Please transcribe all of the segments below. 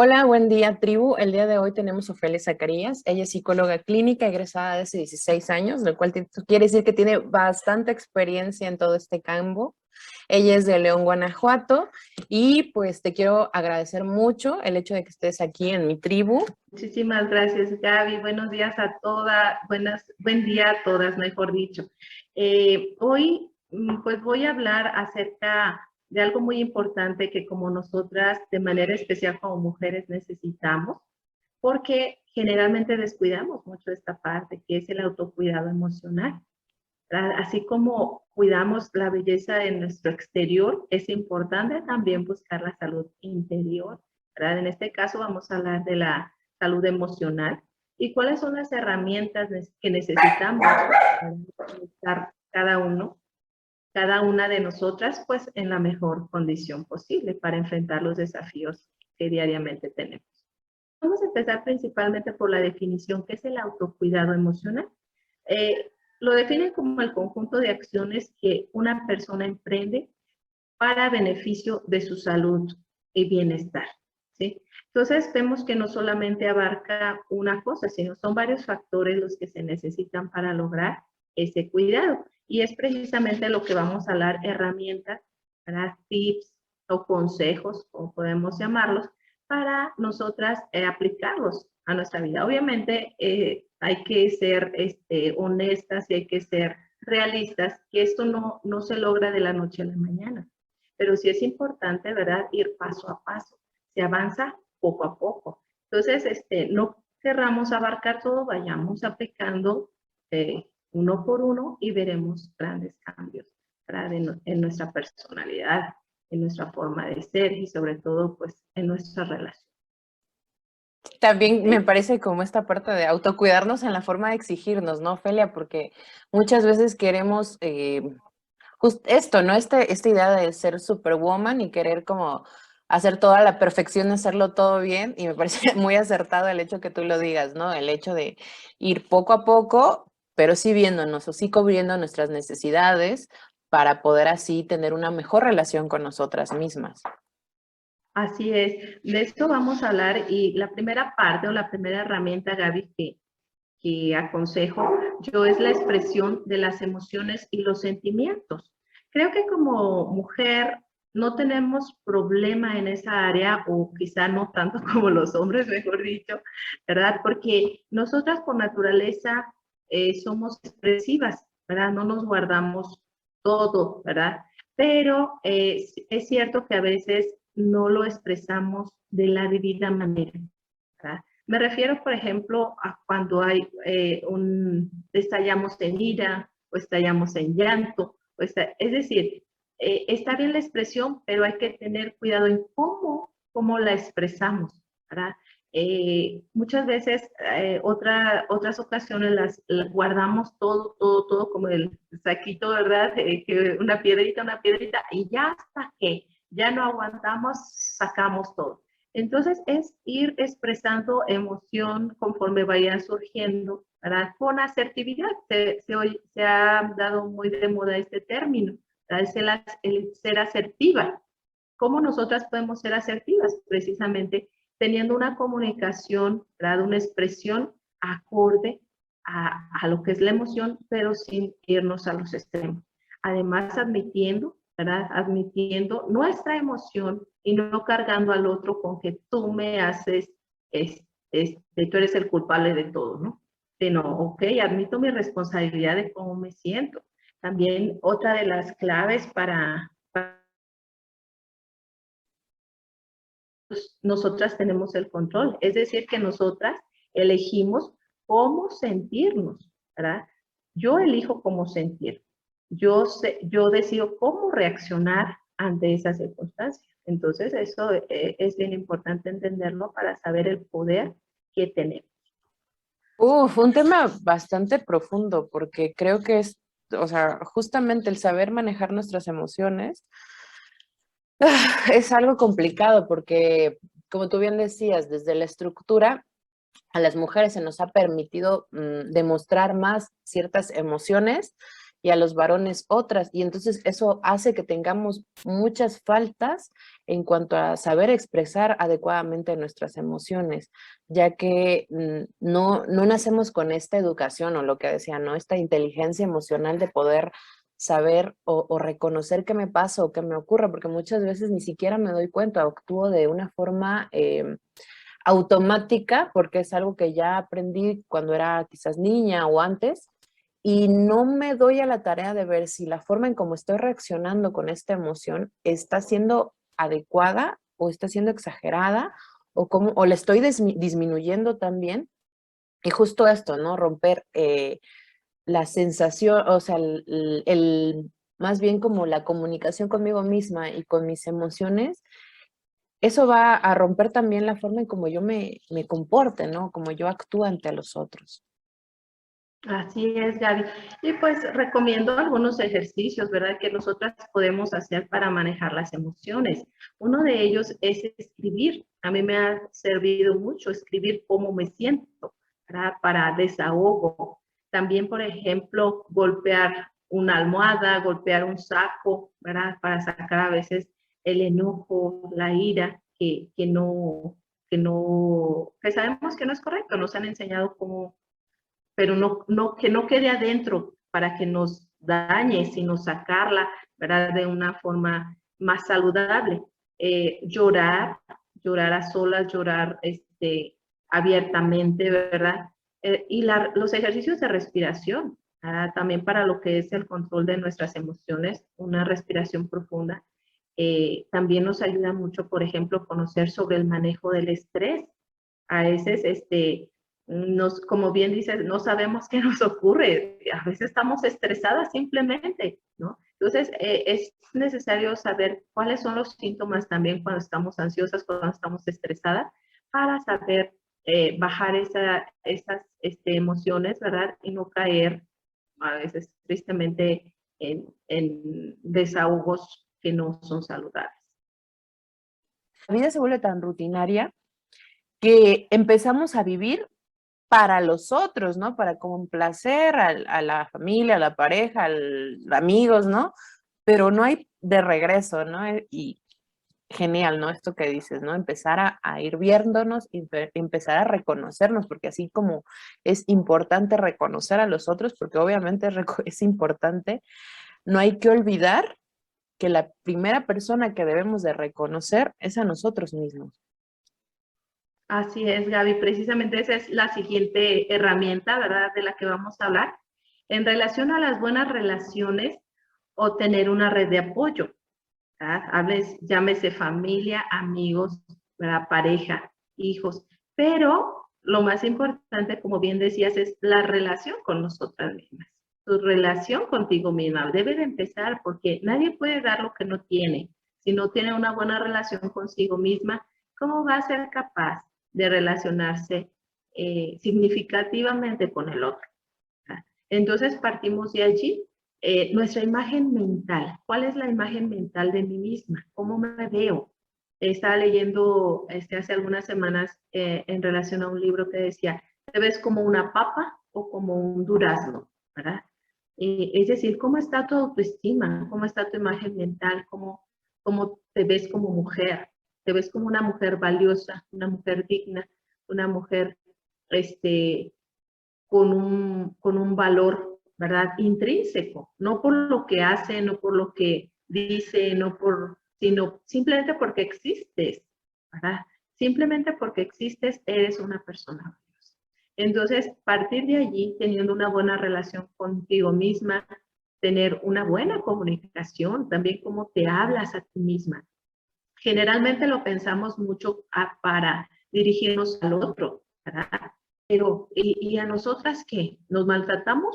Hola, buen día, tribu. El día de hoy tenemos a Ofelia Zacarías. Ella es psicóloga clínica, egresada de hace 16 años, lo cual quiere decir que tiene bastante experiencia en todo este campo. Ella es de León, Guanajuato, y pues te quiero agradecer mucho el hecho de que estés aquí en mi tribu. Muchísimas gracias, Gaby. Buenos días a todas, buen día a todas, mejor dicho. Hoy, pues voy a hablar acerca de algo muy importante que como nosotras, de manera especial como mujeres, necesitamos, porque generalmente descuidamos mucho esta parte, que es el autocuidado emocional. Así como cuidamos la belleza de nuestro exterior, es importante también buscar la salud interior, ¿verdad? En este caso vamos a hablar de la salud emocional y cuáles son las herramientas que necesitamos para estar cada una de nosotras, pues en la mejor condición posible para enfrentar los desafíos que diariamente tenemos. Vamos a empezar principalmente por la definición, que es el autocuidado emocional. Lo definen como el conjunto de acciones que una persona emprende para beneficio de su salud y bienestar, ¿sí? Entonces vemos que no solamente abarca una cosa, sino son varios factores los que se necesitan para lograr ese cuidado. Y es precisamente lo que vamos a hablar, herramientas, ¿verdad? Tips o consejos, como podemos llamarlos, para nosotras aplicarlos a nuestra vida. Obviamente hay que ser honestas y hay que ser realistas, que esto no se logra de la noche a la mañana, pero sí es importante, ¿verdad?, ir paso a paso. Se avanza poco a poco. Entonces, no querramos abarcar todo, vayamos aplicando uno por uno y veremos grandes cambios, ¿verdad?, en nuestra personalidad, en nuestra forma de ser y sobre todo, pues, en nuestra relación. También me ¿Okay? parece como esta parte de autocuidarnos en la forma de exigirnos, ¿no, Ofelia? Porque muchas veces queremos esto, ¿no? Esta idea de ser superwoman y querer como hacer toda la perfección, hacerlo todo bien, y me parece muy acertado el hecho que tú lo digas, ¿no? El hecho de ir poco a poco, pero sí viéndonos o sí cubriendo nuestras necesidades para poder así tener una mejor relación con nosotras mismas. Así es, de esto vamos a hablar y la primera parte o la primera herramienta, Gaby, que aconsejo yo es la expresión de las emociones y los sentimientos. Creo que como mujer no tenemos problema en esa área, o quizá no tanto como los hombres, mejor dicho, ¿verdad? Porque nosotras por naturaleza somos expresivas, ¿verdad? No nos guardamos todo, ¿verdad? Pero es cierto que a veces no lo expresamos de la debida manera, ¿verdad? Me refiero, por ejemplo, a cuando hay estallamos en ira o estallamos en llanto. Es decir, está bien la expresión, pero hay que tener cuidado en cómo la expresamos, ¿verdad? Muchas veces, otras ocasiones las guardamos todo como el saquito, ¿verdad? Que una piedrita, y ya hasta que ya no aguantamos, sacamos todo. Entonces es ir expresando emoción conforme vayan surgiendo, ¿verdad? Con asertividad. Se ha dado muy de moda este término, ¿verdad? El ser asertiva. ¿Cómo nosotras podemos ser asertivas? Precisamente teniendo una comunicación, ¿verdad?, una expresión acorde a lo que es la emoción, pero sin irnos a los extremos. Además, admitiendo, ¿verdad?, admitiendo nuestra emoción y no cargando al otro con que tú me haces, tú eres el culpable de todo, ¿no? Sino, ok, admito mi responsabilidad de cómo me siento. También otra de las claves para nosotras tenemos el control, es decir, que nosotras elegimos cómo sentirnos, ¿verdad? Yo elijo cómo sentir, yo decido cómo reaccionar ante esa circunstancia. Entonces, eso es bien importante entenderlo para saber el poder que tenemos. Un tema bastante profundo porque creo que es, o sea, justamente el saber manejar nuestras emociones es algo complicado porque, como tú bien decías, desde la estructura a las mujeres se nos ha permitido demostrar más ciertas emociones y a los varones otras. Y entonces eso hace que tengamos muchas faltas en cuanto a saber expresar adecuadamente nuestras emociones, ya que no nacemos con esta educación o lo que decía, ¿no? Esta inteligencia emocional de poder saber o reconocer qué me pasa o qué me ocurre, porque muchas veces ni siquiera me doy cuenta, actúo de una forma automática, porque es algo que ya aprendí cuando era quizás niña o antes, y no me doy a la tarea de ver si la forma en cómo estoy reaccionando con esta emoción está siendo adecuada o está siendo exagerada o la estoy disminuyendo también. Y justo esto, ¿no? Romper la sensación, o sea, más bien como la comunicación conmigo misma y con mis emociones, eso va a romper también la forma en cómo yo me comporte, ¿no? Como yo actúo ante los otros. Así es, Gaby. Y pues recomiendo algunos ejercicios, ¿verdad? Que nosotras podemos hacer para manejar las emociones. Uno de ellos es escribir. A mí me ha servido mucho escribir cómo me siento, ¿verdad? Para desahogo. También, por ejemplo, golpear una almohada, golpear un saco, ¿verdad? Para sacar a veces el enojo, la ira, que sabemos que no es correcto. Nos han enseñado cómo, pero que no quede adentro para que nos dañe, sino sacarla, ¿verdad? De una forma más saludable. Llorar a solas, llorar abiertamente, ¿verdad? Y los ejercicios de respiración, ¿verdad? También para lo que es el control de nuestras emociones, una respiración profunda. También nos ayuda mucho, por ejemplo, conocer sobre el manejo del estrés. A veces, como bien dices, no sabemos qué nos ocurre. A veces estamos estresadas simplemente, ¿no? Entonces, es necesario saber cuáles son los síntomas también cuando estamos ansiosas, cuando estamos estresadas, para saber bajar esas emociones, ¿verdad? Y no caer a veces tristemente en desahogos que no son saludables. La vida se vuelve tan rutinaria que empezamos a vivir para los otros, ¿no? Para complacer a la familia, a la pareja, a los amigos, ¿no? Pero no hay de regreso, ¿no? Y genial, ¿no? Esto que dices, ¿no? Empezar a ir viéndonos, empezar a reconocernos, porque así como es importante reconocer a los otros, porque obviamente es importante, no hay que olvidar que la primera persona que debemos de reconocer es a nosotros mismos. Así es, Gaby. Precisamente esa es la siguiente herramienta, ¿verdad? De la que vamos a hablar. En relación a las buenas relaciones o tener una red de apoyo, ¿verdad? Llámese familia, amigos, ¿verdad? Pareja, hijos. Pero lo más importante, como bien decías, es la relación con nosotras mismas. Tu relación contigo misma debe de empezar porque nadie puede dar lo que no tiene. Si no tiene una buena relación consigo misma, ¿cómo va a ser capaz de relacionarse significativamente con el otro? Entonces partimos de allí. Nuestra imagen mental. ¿Cuál es la imagen mental de mí misma? ¿Cómo me veo? Estaba leyendo hace algunas semanas en relación a un libro que decía, ¿te ves como una papa o como un durazno? ¿Verdad? Es decir, ¿cómo está tu autoestima? ¿Cómo está tu imagen mental? ¿Cómo te ves como mujer? ¿Te ves como una mujer valiosa, una mujer digna, una mujer con un valor, ¿verdad? Intrínseco, no por lo que hace, no por lo que dice, sino simplemente porque existes, ¿verdad? Simplemente porque existes, eres una persona valiosa. Entonces, partir de allí, teniendo una buena relación contigo misma, tener una buena comunicación, también cómo te hablas a ti misma. Generalmente lo pensamos mucho para dirigirnos al otro, ¿verdad? Pero, ¿y a nosotras qué? ¿Nos maltratamos?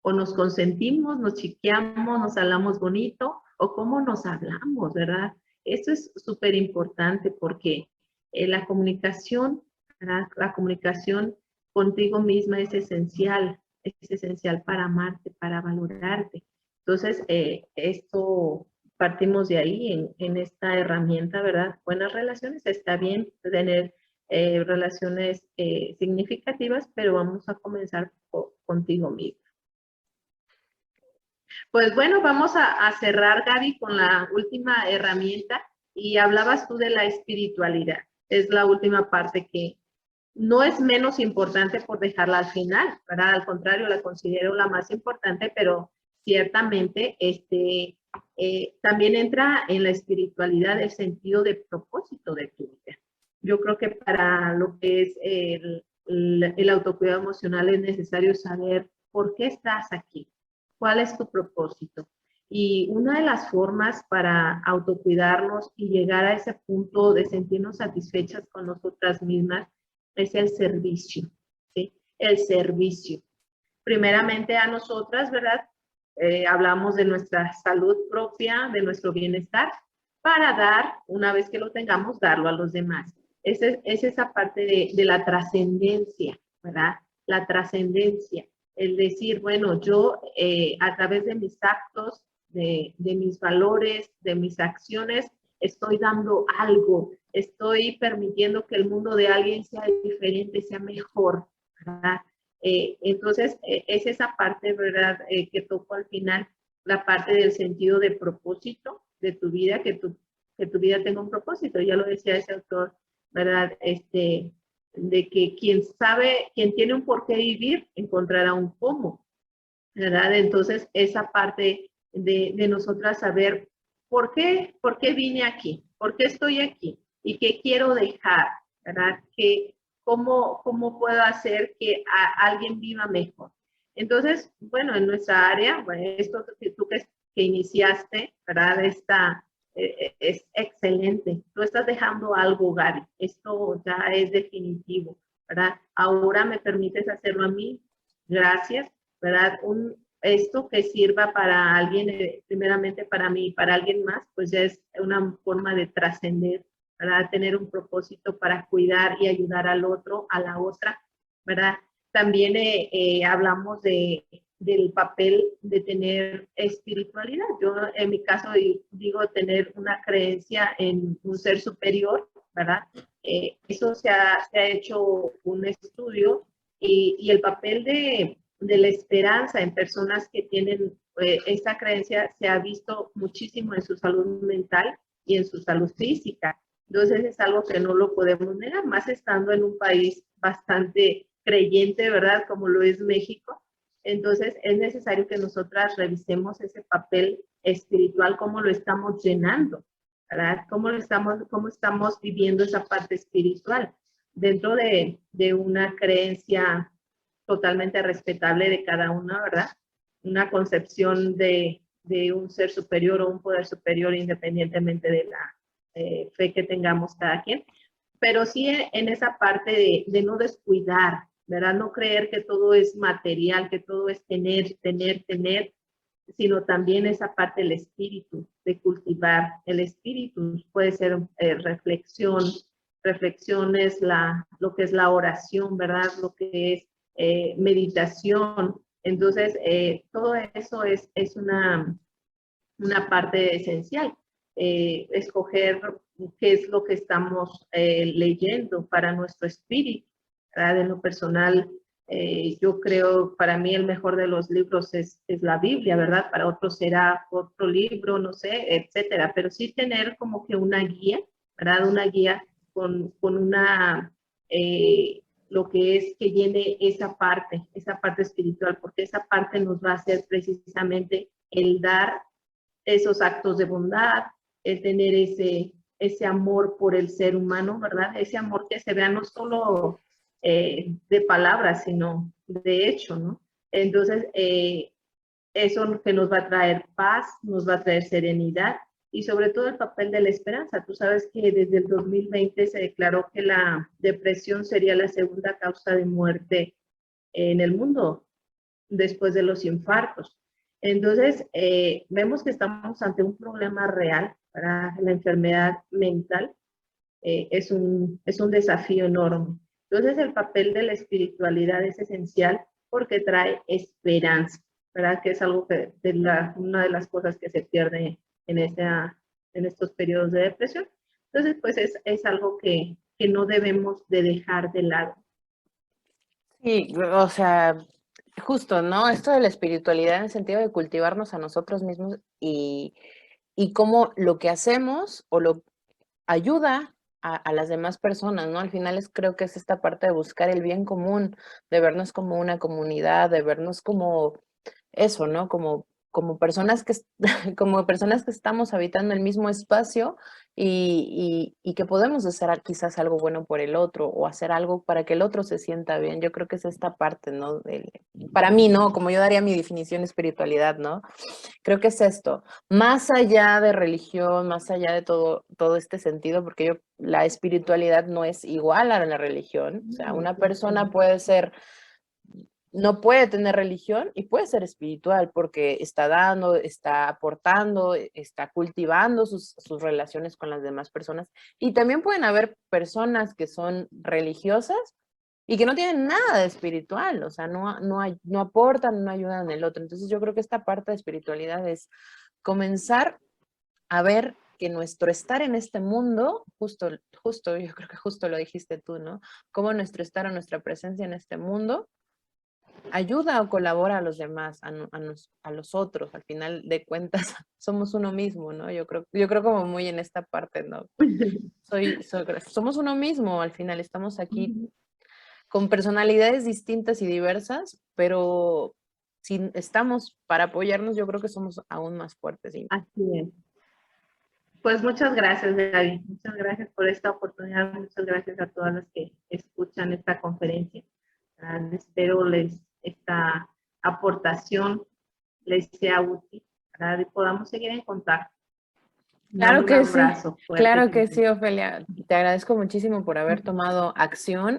¿O nos consentimos, nos chiqueamos, nos hablamos bonito? ¿O cómo nos hablamos, verdad? Esto es súper importante porque la comunicación, ¿verdad? La comunicación contigo misma es esencial para amarte, para valorarte. Entonces, esto partimos de ahí en esta herramienta, ¿verdad? Buenas relaciones, está bien tener relaciones significativas, pero vamos a comenzar contigo mismo. Pues bueno, vamos a cerrar, Gaby, con la última herramienta y hablabas tú de la espiritualidad. Es la última parte que no es menos importante por dejarla al final, ¿verdad? Al contrario, la considero la más importante, pero ciertamente también entra en la espiritualidad el sentido de propósito de tu vida. Yo creo que para lo que es el autocuidado emocional es necesario saber por qué estás aquí, cuál es tu propósito. Y una de las formas para autocuidarnos y llegar a ese punto de sentirnos satisfechas con nosotras mismas es el servicio, ¿sí? El servicio. Primeramente a nosotras, ¿verdad? Hablamos de nuestra salud propia, de nuestro bienestar, para dar, una vez que lo tengamos, darlo a los demás. Es esa parte de la trascendencia, ¿verdad? La trascendencia. El decir, bueno, yo a través de mis actos, de mis valores, de mis acciones, estoy dando algo, estoy permitiendo que el mundo de alguien sea diferente, sea mejor, ¿verdad? Entonces, es esa parte, ¿verdad? Que toco al final, la parte del sentido de propósito de tu vida, que tu vida tenga un propósito. Ya lo decía ese autor, ¿verdad? De que quien sabe, quien tiene un por qué vivir, encontrará un cómo, ¿verdad? Entonces, esa parte de nosotras saber por qué vine aquí, por qué estoy aquí y qué quiero dejar, ¿verdad? ¿Cómo puedo hacer que alguien viva mejor? Entonces, bueno, en nuestra área, bueno, esto que tú que iniciaste, ¿verdad? Es excelente. Tú estás dejando algo, Gaby. Esto ya es definitivo, ¿verdad? Ahora me permites hacerlo a mí. Gracias, ¿verdad? Esto que sirva para alguien, primeramente para mí, para alguien más, pues ya es una forma de trascender, ¿verdad? Tener un propósito para cuidar y ayudar al otro, a la otra, ¿verdad? También hablamos del papel de tener espiritualidad. Yo en mi caso digo tener una creencia en un ser superior, ¿verdad? Eso se ha hecho un estudio y el papel de la esperanza en personas que tienen esa creencia se ha visto muchísimo en su salud mental y en su salud física. Entonces es algo que no lo podemos negar, más estando en un país bastante creyente, ¿verdad? Como lo es México. Entonces es necesario que nosotras revisemos ese papel espiritual, cómo lo estamos llenando, ¿verdad? Cómo estamos viviendo esa parte espiritual dentro de una creencia totalmente respetable de cada una, ¿verdad? Una concepción de un ser superior o un poder superior independientemente de la fe que tengamos cada quien, pero sí en esa parte de no descuidar, ¿verdad? No creer que todo es material, que todo es tener, tener, tener, sino también esa parte del espíritu, de cultivar el espíritu. Puede ser reflexión, reflexión es lo que es la oración, ¿verdad? Lo que es meditación. Entonces, todo eso es una parte esencial. Escoger qué es lo que estamos leyendo para nuestro espíritu, ¿verdad? En lo personal, yo creo, para mí el mejor de los libros es la Biblia, ¿verdad? Para otros será otro libro, no sé, etcétera, pero sí tener como que una guía, ¿verdad? Una guía con una, lo que es que llene esa parte espiritual, porque esa parte nos va a hacer precisamente el dar esos actos de bondad, el tener ese amor por el ser humano, ¿verdad? Ese amor que se vea no solo de palabras, sino de hecho, ¿no? Entonces, eso que nos va a traer paz, nos va a traer serenidad y sobre todo el papel de la esperanza. Tú sabes que desde el 2020 se declaró que la depresión sería la segunda causa de muerte en el mundo después de los infartos. Entonces, vemos que estamos ante un problema real para la enfermedad mental. Es un desafío enorme. Entonces, el papel de la espiritualidad es esencial porque trae esperanza, ¿verdad? Que es algo que una de las cosas que se pierde en estos periodos de depresión. Entonces, pues es algo que no debemos de dejar de lado. Sí, o sea, justo, ¿no? Esto de la espiritualidad en el sentido de cultivarnos a nosotros mismos y cómo lo que hacemos o lo ayuda a las demás personas, ¿no? Al final creo que es esta parte de buscar el bien común, de vernos como una comunidad, de vernos como eso, ¿no? Como personas como personas que estamos habitando el mismo espacio y que podemos hacer quizás algo bueno por el otro o hacer algo para que el otro se sienta bien. Yo creo que es esta parte, ¿no? Para mí, ¿no? Como yo daría mi definición de espiritualidad, ¿no? Creo que es esto, más allá de religión, más allá de todo este sentido, porque la espiritualidad no es igual a la religión. O sea, una persona puede ser no puede tener religión y puede ser espiritual porque está dando, está aportando, está cultivando sus relaciones con las demás personas. Y también pueden haber personas que son religiosas y que no tienen nada de espiritual, o sea, no aportan, no ayudan al otro. Entonces yo creo que esta parte de espiritualidad es comenzar a ver que nuestro estar en este mundo, justo, yo creo que justo lo dijiste tú, ¿no? Cómo nuestro estar o nuestra presencia en este mundo ayuda o colabora a los demás, a los otros. Al final de cuentas, somos uno mismo, ¿no? Yo creo como muy en esta parte, ¿no? Somos uno mismo, al final estamos aquí con personalidades distintas y diversas, pero si estamos para apoyarnos, yo creo que somos aún más fuertes. ¿Sí? Así es. Pues muchas gracias, Gaby. Muchas gracias por esta oportunidad. Muchas gracias a todas las que escuchan esta conferencia. Espero esta aportación les sea útil, ¿verdad? Y podamos seguir en contacto. Un abrazo fuerte. Claro que sí, Ofelia. Te agradezco muchísimo por haber tomado acción